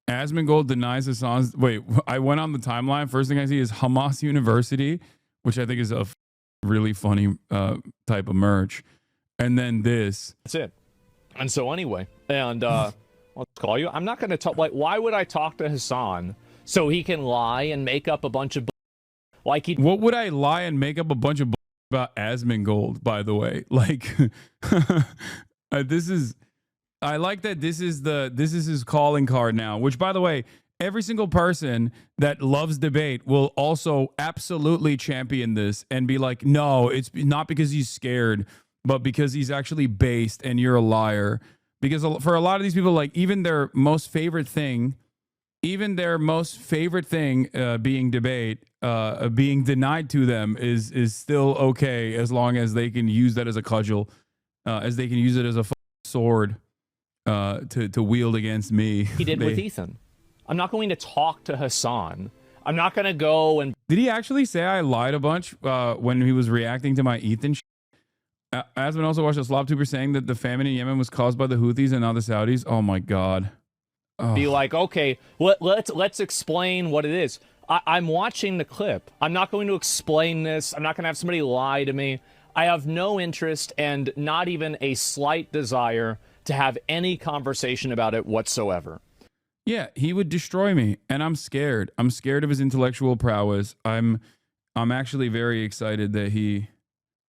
Asmongold denies Hasan's. Wait, I went on the timeline. First thing I see is Hamas University, which I think is a really funny type of merch. And then this. That's it. And so anyway, and let's call you. I'm not going to talk. Like, why would I talk to Hasan so he can lie and make up a bunch of like he? What would I lie and make up a bunch of about Asmongold? By the way, like this is. I like that this is his calling card now. Which, by the way, every single person that loves debate will also absolutely champion this and be like, no, it's not because he's scared, but because he's actually based and you're a liar. Because for a lot of these people, like even their most favorite thing being debate, being denied to them is still okay as long as they can use that as a cudgel, as they can use it as a sword to wield against me. He did with Ethan. I'm not going to talk to Hasan. I'm not going to go and... Did he actually say I lied a bunch when he was reacting to my Ethan shit? Asman also watched a Slob Tuber saying that the famine in Yemen was caused by the Houthis and not the Saudis. Oh my God. Oh. Be like, okay, let's explain what it is. I'm watching the clip. I'm not going to explain this. I'm not going to have somebody lie to me. I have no interest and not even a slight desire to have any conversation about it whatsoever. Yeah, he would destroy me, and I'm scared. I'm scared of his intellectual prowess. I'm actually very excited that he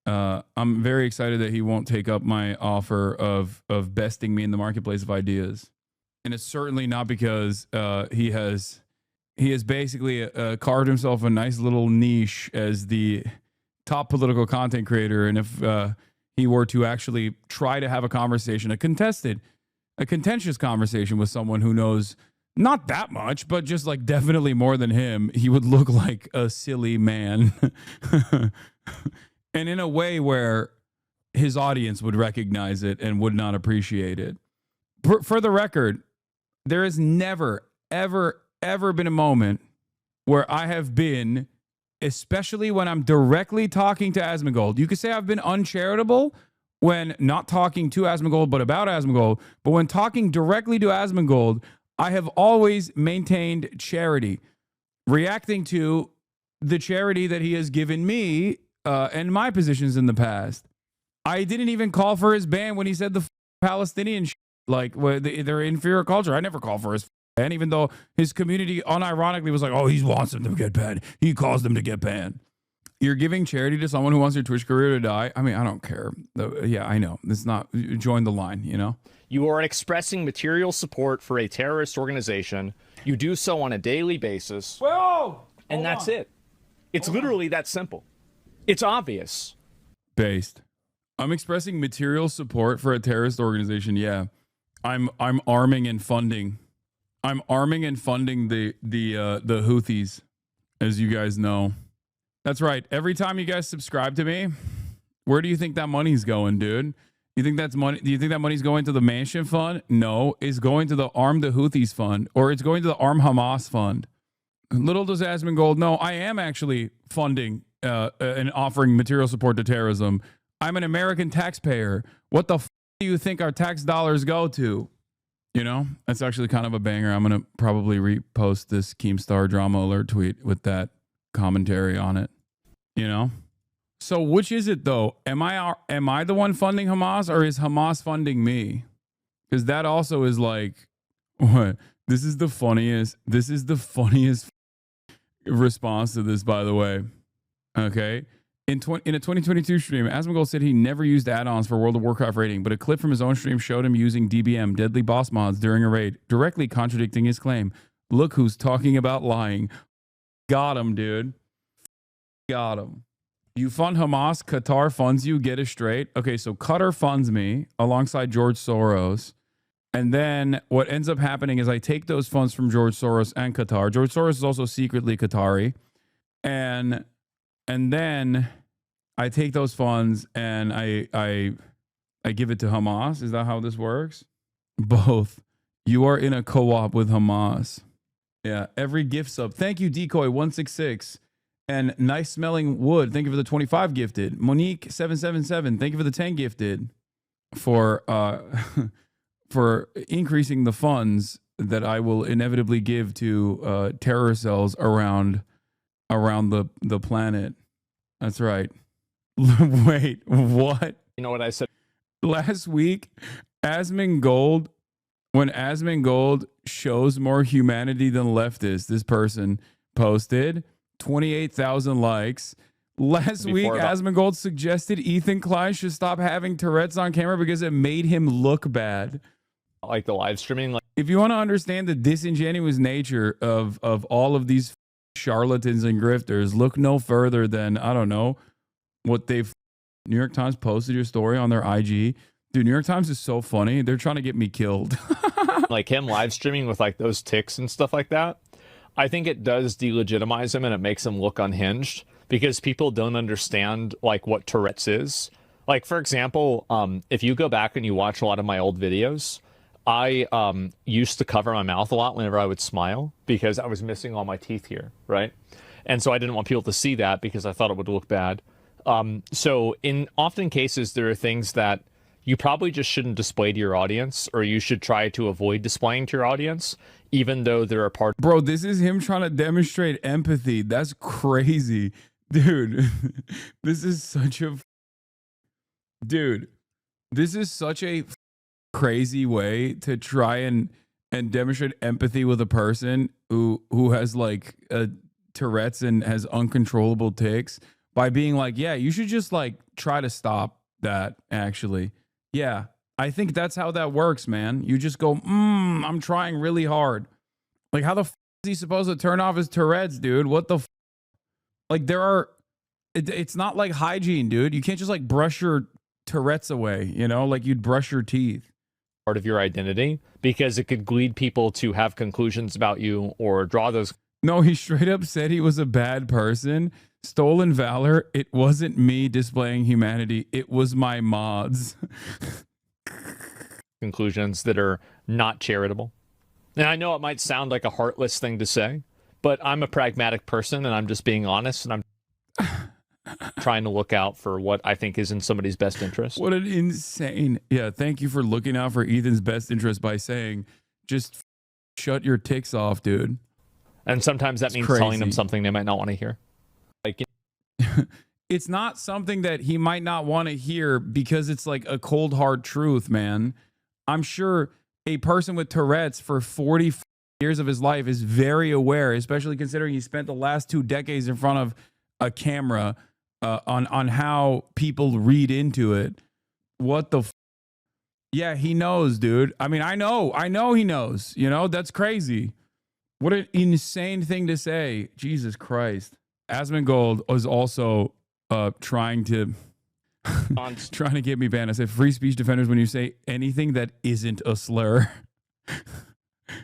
won't take up my offer of besting me in the marketplace of ideas. And it's certainly not because he has basically carved himself a nice little niche as the top political content creator. And if he were to actually try to have a conversation, a contentious conversation with someone who knows not that much, but just like definitely more than him, he would look like a silly man. And in a way where his audience would recognize it and would not appreciate it. For the record, there has never, ever, ever been a moment where I have been, especially when I'm directly talking to Asmongold. You could say I've been uncharitable when not talking to Asmongold, but about Asmongold. But when talking directly to Asmongold, I have always maintained charity, reacting to the charity that he has given me and my positions in the past. I didn't even call for his ban when he said the Palestinian like they're inferior culture. I never called for his ban, even though his community unironically was like, oh, he wants them to get banned. He caused them to get banned. You're giving charity to someone who wants their Twitch career to die. I mean, I don't care. Yeah, I know. It's not, join the line, you know? You are expressing material support for a terrorist organization. You do so on a daily basis. Whoa! And that's it. It's literally that simple. It's obvious. Based. I'm expressing material support for a terrorist organization. Yeah. I'm arming and funding. I'm arming and funding the Houthis, as you guys know. That's right. Every time you guys subscribe to me, where do you think that money's going, dude? You think that's money? Do you think that money's going to the Mansion Fund? No, it's going to the Arm the Houthis Fund, or it's going to the Arm Hamas Fund. Little does Asmongold know, I am actually funding and offering material support to terrorism. I'm an American taxpayer. What the f do you think our tax dollars go to? You know, that's actually kind of a banger. I'm going to probably repost this Keemstar Drama Alert tweet with that commentary on it. You know? So which is it though? Am I the one funding Hamas, or is Hamas funding me? Because that also is like, what? This is the funniest response to this, by the way. Okay. In a 2022 stream, Asmongold said he never used add-ons for World of Warcraft raiding, but a clip from his own stream showed him using DBM, Deadly Boss Mods, during a raid, directly contradicting his claim. Look who's talking about lying. Got him, dude. Got him. You fund Hamas, Qatar funds you, get it straight. Okay, so Qatar funds me alongside George Soros. And then what ends up happening is I take those funds from George Soros and Qatar. George Soros is also secretly Qatari. And then I take those funds and I give it to Hamas. Is that how this works? Both. You are in a co-op with Hamas. Yeah, every gift sub. Thank you, Decoy166. And Nice Smelling Wood, thank you for the 25 gifted. Monique777, thank you for the 10 gifted. For increasing the funds that I will inevitably give to terror cells around the planet. That's right. Wait, what? You know what I said? Last week, Asmongold, when Asmongold shows more humanity than leftists, this person posted 28,000 likes. Last week, Asmongold suggested Ethan Klein should stop having Tourette's on camera because it made him look bad. Like the live streaming. Like, if you want to understand the disingenuous nature of all of these charlatans and grifters, look no further than, I don't know, what they've... New York Times posted your story on their IG. Dude, New York Times is so funny. They're trying to get me killed. like him live streaming with like those ticks and stuff like that. I think it does delegitimize him and it makes him look unhinged because people don't understand like what Tourette's is. Like, for example, if you go back and you watch a lot of my old videos, I used to cover my mouth a lot whenever I would smile because I was missing all my teeth here, right? And so I didn't want people to see that because I thought it would look bad. So in often cases, there are things that you probably just shouldn't display to your audience, or you should try to avoid displaying to your audience, even though they're a part. Bro, this is him trying to demonstrate empathy. That's crazy. Dude, this is such a... Dude, this is such a crazy way to try and demonstrate empathy with a person who has like Tourette's and has uncontrollable tics by being like, yeah, you should just like try to stop that actually. Yeah, I think that's how that works, man. You just go, I'm trying really hard. Like, how the is he supposed to turn off his Tourette's, dude? What the like, there are... It's not like hygiene, dude. You can't just like brush your Tourette's away, you know, like you'd brush your teeth. Part of your identity, because it could lead people to have conclusions about you or draw those. No, he straight up said he was a bad person. Stolen valor. It wasn't me displaying humanity. It was my mods. Conclusions that are not charitable. And I know it might sound like a heartless thing to say, but I'm a pragmatic person and I'm just being honest, and I'm trying to look out for what I think is in somebody's best interest. What an insane... Yeah, thank you for looking out for Ethan's best interest by saying, just shut your ticks off, dude. And sometimes that means telling them something they might not want to hear. Like, it's not something that he might not want to hear because it's like a cold, hard truth, man. I'm sure a person with Tourette's for 40 years of his life is very aware, especially considering he spent the last 2 decades in front of a camera on how people read into it. What the yeah, he knows, dude. I mean, I know he knows, you know. That's crazy. What an insane thing to say. Jesus Christ. Asmongold was also trying to get me banned. I said, free speech defenders when you say anything that isn't a slur.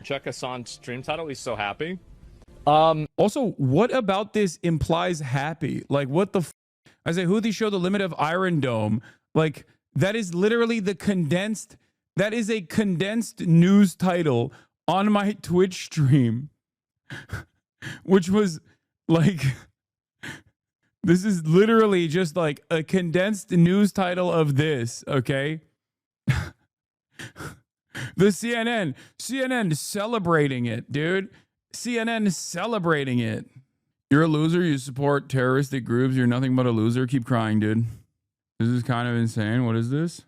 Check us on stream title. He's so happy. Also, what about this implies happy? Like, what the I say, Houthi show the limit of Iron Dome. Like, that is literally the condensed... That is a condensed news title on my Twitch stream. Which was, like... This is literally just, like, a condensed news title of this, okay? The CNN celebrating it, dude. CNN is celebrating it. You're a loser. You support terroristic groups. You're nothing but a loser. Keep crying, dude. This is kind of insane. What is this?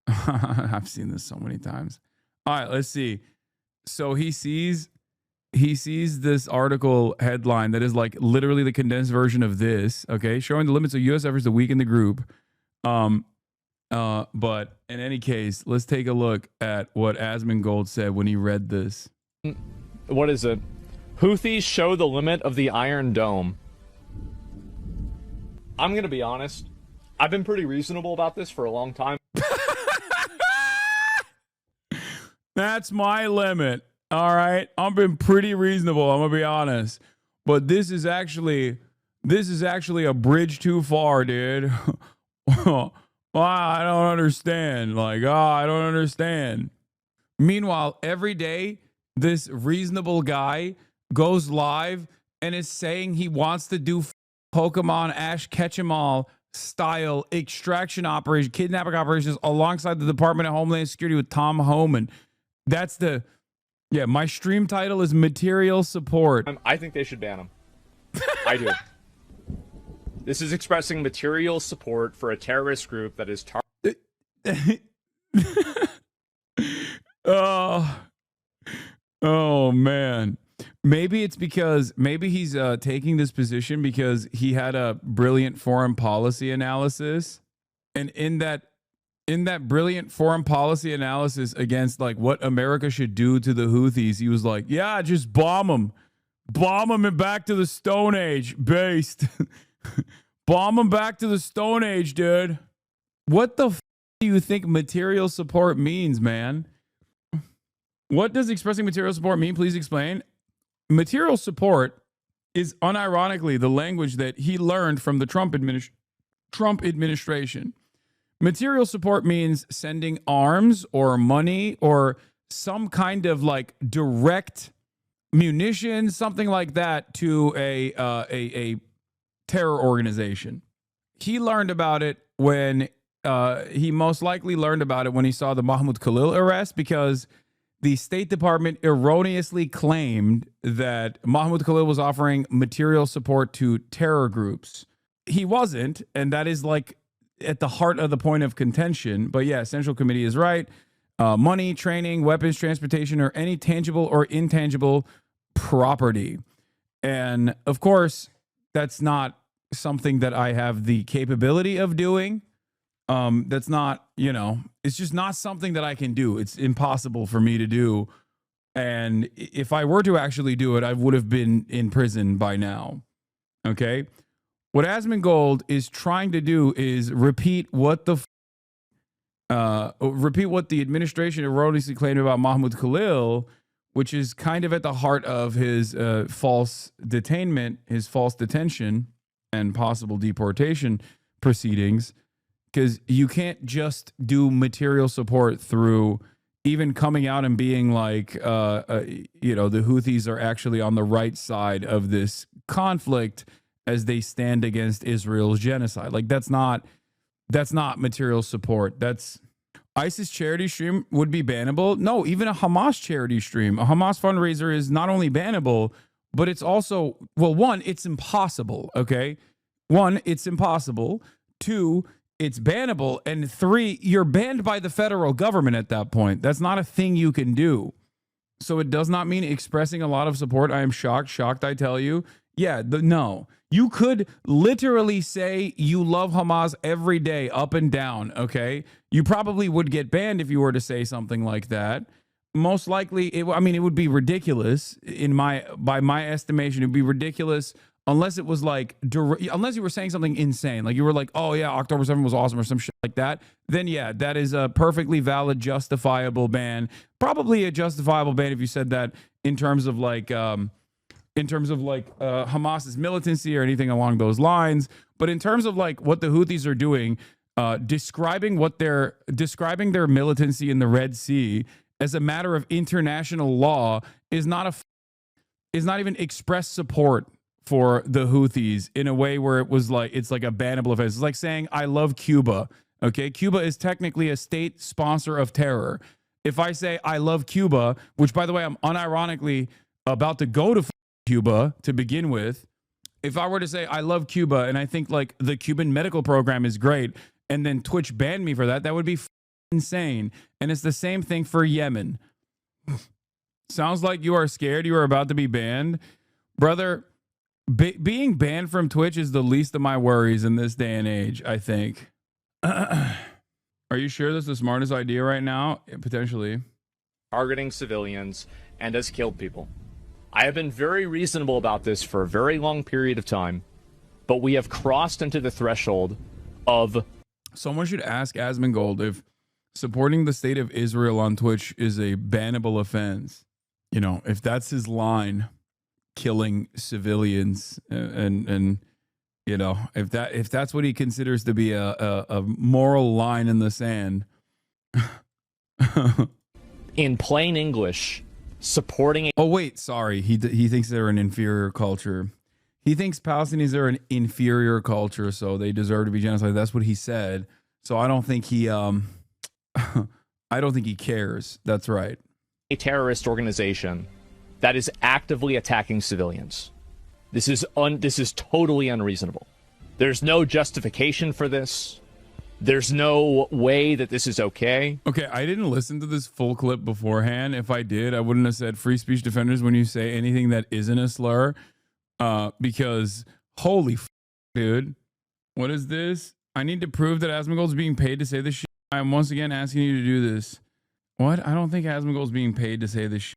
I've seen this so many times. All right, let's see. So he sees this article headline that is like literally the condensed version of this, okay? Showing the limits of U.S. efforts to weaken the group. But in any case, let's take a look at what Asmongold said when he read this. What is it? Houthis show the limit of the Iron Dome. I'm going to be honest. I've been pretty reasonable about this for a long time. That's my limit. All right. I've been pretty reasonable. I'm going to be honest. But this is actually a bridge too far, dude. Well, I don't understand. Like, I don't understand. Meanwhile, every day, this reasonable guy goes live and is saying he wants to do Pokemon Ash Ketchum-All style extraction operation, kidnapping operations alongside the Department of Homeland Security with Tom Homan. That's the Yeah, my stream title is Material Support. I think they should ban him. I do. This is expressing material support for a terrorist group that is Oh, oh man. Maybe it's because he's taking this position because he had a brilliant foreign policy analysis, and in that brilliant foreign policy analysis against like what America should do to the Houthis, he was like, "Yeah, just bomb them and back to the Stone Age, based, bomb them back to the Stone Age, dude." What the do you think material support means, man? What does expressing material support mean? Please explain. Material support is unironically the language that he learned from the Trump administration. Material support means sending arms or money or some kind of like direct munitions, something like that, to a terror organization. He learned about it when he most likely learned about it when he saw the Mahmoud Khalil arrest, because the State Department erroneously claimed that Mahmoud Khalil was offering material support to terror groups. He wasn't, and that is like at the heart of the point of contention. But yeah, Central Committee is right. Money, training, weapons, transportation, or any tangible or intangible property. And of course, that's not something that I have the capability of doing. That's not, it's just not something that I can do. It's impossible for me to do. And if I were to actually do it, I would have been in prison by now. Okay. What Asmongold is trying to do is repeat what the administration erroneously claimed about Mahmoud Khalil, which is kind of at the heart of his false detainment, his false detention and possible deportation proceedings. Because you can't just do material support through even coming out and being like, the Houthis are actually on the right side of this conflict as they stand against Israel's genocide. Like that's not material support. That's ISIS charity stream would be bannable. No, even a Hamas charity stream, a Hamas fundraiser is not only bannable, but it's also, well, one, it's impossible. Okay. One, it's impossible. Two, it's bannable. And three, you're banned by the federal government at that point. That's not a thing you can do. So it does not mean expressing a lot of support. I am shocked, I tell you. Yeah, no. You could literally say you love Hamas every day, up and down, okay? You probably would get banned if you were to say something like that. Most likely, it would be ridiculous by my estimation. It would be ridiculous unless it was like, unless you were saying something insane. Like you were like, oh yeah, October 7th was awesome or some shit like that. Then yeah, that is a perfectly valid, justifiable ban. Probably a justifiable ban if you said that in terms of Hamas's militancy or anything along those lines. But in terms of like what the Houthis are doing, describing their militancy in the Red Sea as a matter of international law is not even express support for the Houthis in a way where it's like a bannable offense. It's like saying I love Cuba. Okay, Cuba is technically a state sponsor of terror. If I say I love Cuba, which by the way I'm unironically about to go to Cuba to begin with, if I were to say I love Cuba and I think like the Cuban medical program is great, and then Twitch banned me for that, that would be insane. And it's the same thing for Yemen. Sounds like you are scared you are about to be banned, brother. Being banned from Twitch is the least of my worries in this day and age, I think. Are you sure that's the smartest idea right now? Potentially. targeting civilians and has killed people. I have been very reasonable about this for a very long period of time, but we have crossed into the threshold of... Someone should ask Asmongold if supporting the state of Israel on Twitch is a bannable offense. You know, if that's his line, killing civilians, and you know, if that's what he considers to be a moral line in the sand. In plain English, supporting... Oh, wait, sorry. He thinks they're an inferior culture. He thinks Palestinians are an inferior culture, so they deserve to be genocided. That's what he said. So I don't think he I don't think he cares. That's right. a terrorist organization that is actively attacking civilians. This is totally unreasonable. There's no justification for this. There's no way that this is okay. Okay, I didn't listen to this full clip beforehand. If I did, I wouldn't have said free speech defenders when you say anything that isn't a slur. Because holy dude, what is this? I need to prove that Asmongold is being paid to say this shit. I am once again asking you to do this. What? I don't think Asmongold is being paid to say this shit.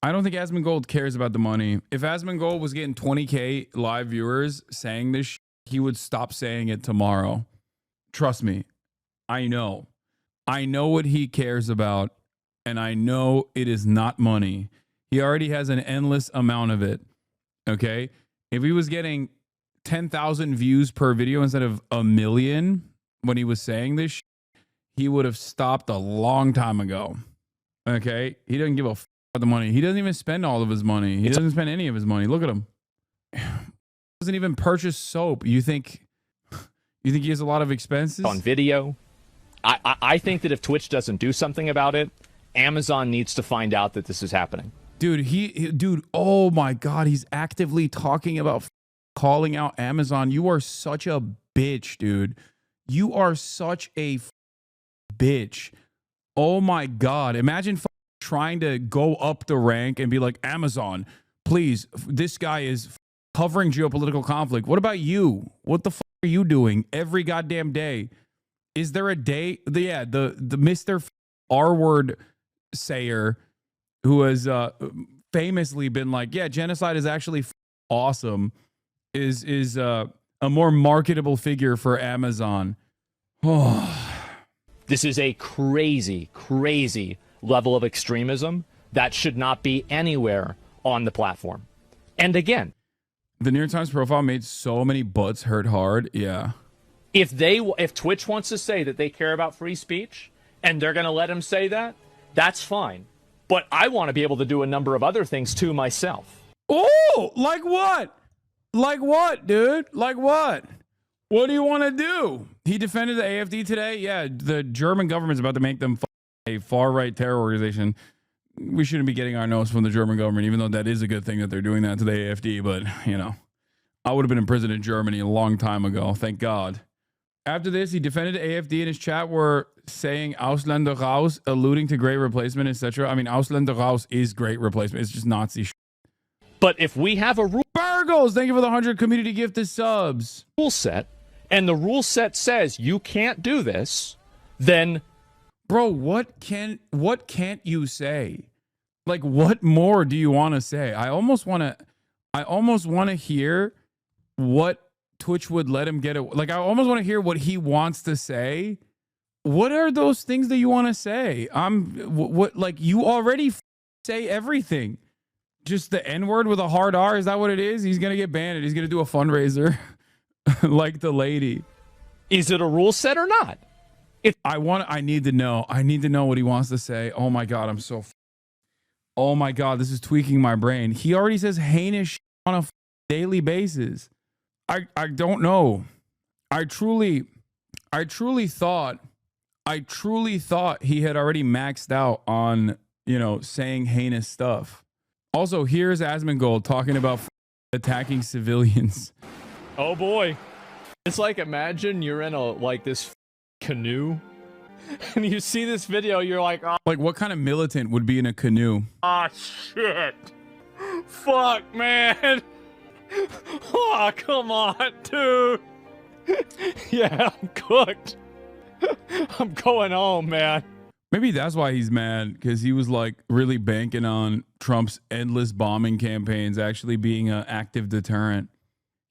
I don't think Asmongold cares about the money. If Asmongold was getting 20K live viewers saying this shit, he would stop saying it tomorrow. Trust me. I know. I know what he cares about, and I know it is not money. He already has an endless amount of it. Okay? If he was getting 10,000 views per video instead of 1 million when he was saying this shit, he would have stopped a long time ago. Okay? He doesn't give a f about the money. He doesn't even spend all of his money. He doesn't spend any of his money. Look at him. He doesn't even purchase soap. You think he has a lot of expenses? On video. I think that if Twitch doesn't do something about it, Amazon needs to find out that this is happening. Dude, dude, oh my God, he's actively talking about calling out Amazon. You are such a bitch, dude. You are such a bitch. Oh my God. Imagine trying to go up the rank and be like, Amazon, please, this guy is covering geopolitical conflict. What about you? What the fuck are you doing every goddamn day? Is there a day? The Mr. R-word sayer who has famously been like, yeah, genocide is actually awesome, is a more marketable figure for Amazon. This is a crazy, crazy level of extremism that should not be anywhere on the platform. And again, the New York Times profile made so many butts hurt hard. Yeah. If Twitch wants to say that they care about free speech and they're going to let him say that, that's fine. But I want to be able to do a number of other things too myself. Oh, like what? Like what, dude? Like what? What do you want to do? He defended the AFD today. Yeah, the German government's about to make them a far-right terror organization. We shouldn't be getting our nose from the German government, even though that is a good thing that they're doing that to the AFD. But, you know, I would have been in prison in Germany a long time ago. Thank God. After this, he defended AFD in his chat were saying Ausländer raus, alluding to great replacement, etc. I mean, Ausländer raus is great replacement. It's just Nazi shit. But if we have a Burgos, thank you for the 100 community gifted subs. Rule set, and the rule set says you can't do this, then... Bro, what can't you say? Like, what more do you want to say? I almost want to hear what Twitch would let him get it. Like, I almost want to hear what he wants to say. What are those things that you want to say? Like, you already say everything. Just the N-word with a hard R. Is that what it is? He's going to get banned. He's going to do a fundraiser like the lady. Is it a rule set or not? I need to know. I need to know what he wants to say. Oh my God, oh my God, this is tweaking my brain. He already says heinous shit on a daily basis. I don't know. I truly thought he had already maxed out on, saying heinous stuff. Also, here's Asmongold talking about attacking civilians. Oh boy. It's like, imagine you're in this canoe and you see this video, you're like, oh. Like, what kind of militant would be in a canoe? Ah, shit. Fuck, man. Oh, come on, dude. Yeah, I'm cooked. I'm going home, man. Maybe that's why he's mad, because he was like really banking on Trump's endless bombing campaigns actually being an active deterrent.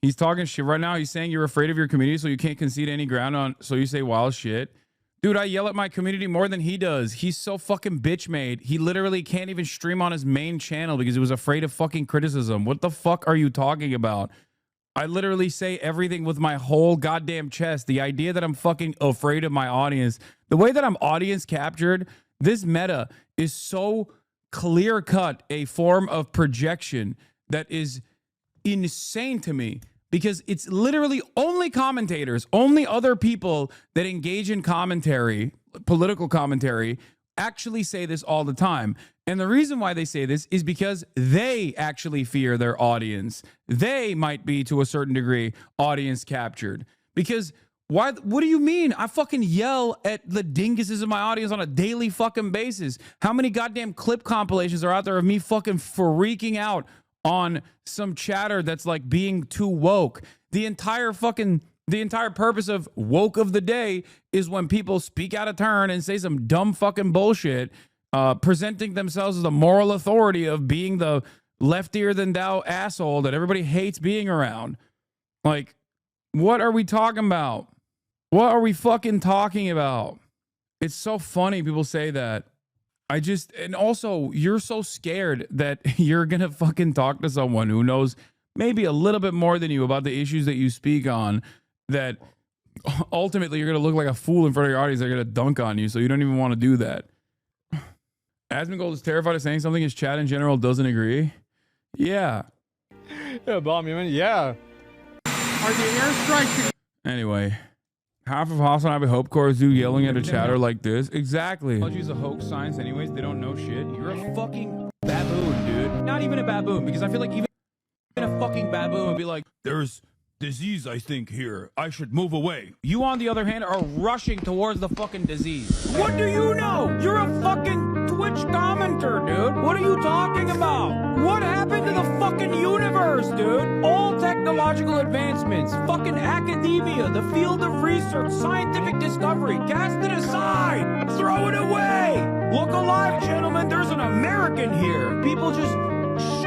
He's talking shit right now. He's saying you're afraid of your community, so you can't concede any ground on. So you say wild shit. Dude, I yell at my community more than he does. He's so fucking bitch made. He literally can't even stream on his main channel because he was afraid of fucking criticism. What the fuck are you talking about? I literally say everything with my whole goddamn chest. The idea that I'm fucking afraid of my audience, the way that I'm audience captured, this meta is so clear cut a form of projection that is insane to me, because it's literally only commentators, only other people that engage in commentary, political commentary, actually say this all the time. And the reason why they say this is because they actually fear their audience. They might be, to a certain degree, audience captured. Because why? What do you mean? I fucking yell at the dinguses of my audience on a daily fucking basis. How many goddamn clip compilations are out there of me fucking freaking out on some chatter that's like being too woke? The entire purpose of woke of the day is when people speak out of turn and say some dumb fucking bullshit, presenting themselves as the moral authority of being the leftier than thou asshole that everybody hates being around. Like, what are we talking about? What are we fucking talking about? It's so funny people say that. And also, you're so scared that you're gonna fucking talk to someone who knows maybe a little bit more than you about the issues that you speak on, that ultimately you're gonna look like a fool in front of your audience. They're gonna dunk on you, so you don't even want to do that. Asmongold is terrified of saying something his chat in general doesn't agree. Yeah. Yeah, bomb you in. Yeah. Are the airstrikes? Anyway, half of Hasan have a hope core do yelling at a chatter like this. Exactly. Technology a hoax science anyways. They don't know shit. You're a fucking baboon, dude. Not even a baboon, because I feel like even a fucking baboon would be like, there's disease, I think, here. I should move away. You, on the other hand, are rushing towards the fucking disease. What do you know? You're a fucking Twitch commenter, dude. What are you talking about? What happened to the fucking universe, dude? All technological advancements, fucking academia, the field of research, scientific discovery, cast it aside. Throw it away. Look alive, gentlemen. There's an American here. People just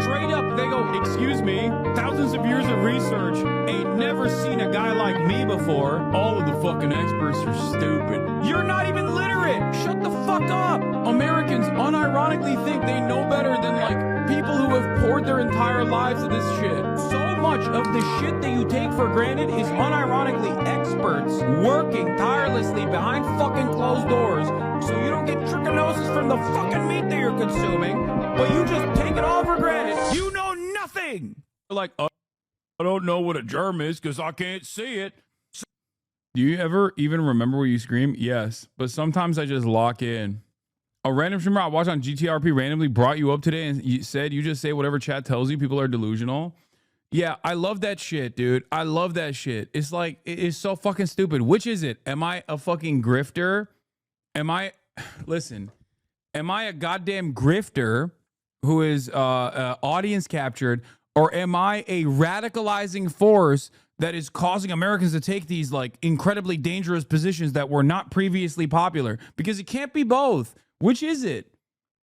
straight up, they go, excuse me, thousands of years of research, ain't never seen a guy like me before. All of the fucking experts are stupid. You're not even literate. Shut the fuck up. Americans unironically think they know better than like people who have poured their entire lives into this shit. So much of the shit that you take for granted is unironically experts working tirelessly behind fucking closed doors so you don't get trichinosis from the fucking meat that you're consuming, but you just take it all for granted. You know nothing. Like, I don't know what a germ is because I can't see it. Do you ever even remember where you scream? Yes, but sometimes I just lock in. A random streamer I watched on GTRP randomly brought you up today and you said you just say whatever chat tells you. People are delusional. Yeah, I love that shit, dude. I love that shit. It's like, it's so fucking stupid. Which is it? Am I a fucking grifter? Am I a goddamn grifter who is audience captured, or am I a radicalizing force that is causing Americans to take these like incredibly dangerous positions that were not previously popular? Because it can't be both. Which is it?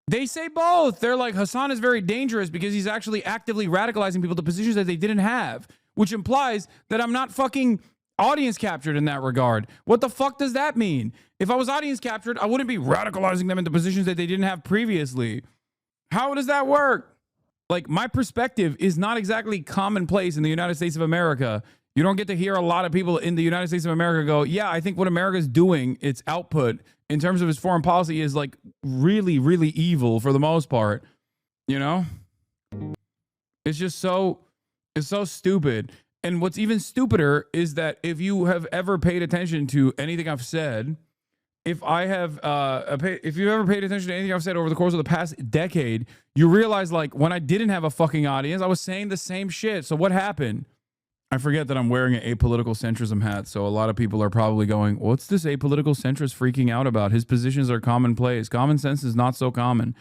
They say both. They're like, Hasan is very dangerous because he's actually actively radicalizing people to positions that they didn't have, which implies that I'm not fucking audience captured in that regard. What the fuck does that mean? If I was audience captured, I wouldn't be radicalizing them into positions that they didn't have previously. How does that work? Like, my perspective is not exactly commonplace in the United States of America. You don't get to hear a lot of people in the United States of America go, yeah, I think what America's doing, its output in terms of its foreign policy is like really, really evil for the most part. You know? It's just it's so stupid. And what's even stupider is that if you have ever paid attention to anything I've said, if you ever paid attention to anything I've said over the course of the past decade, you realize like when I didn't have a fucking audience, I was saying the same shit. So what happened? I forget that I'm wearing an apolitical centrism hat, so a lot of people are probably going, what's this apolitical centrist freaking out about? His positions are commonplace. Common sense is not so common.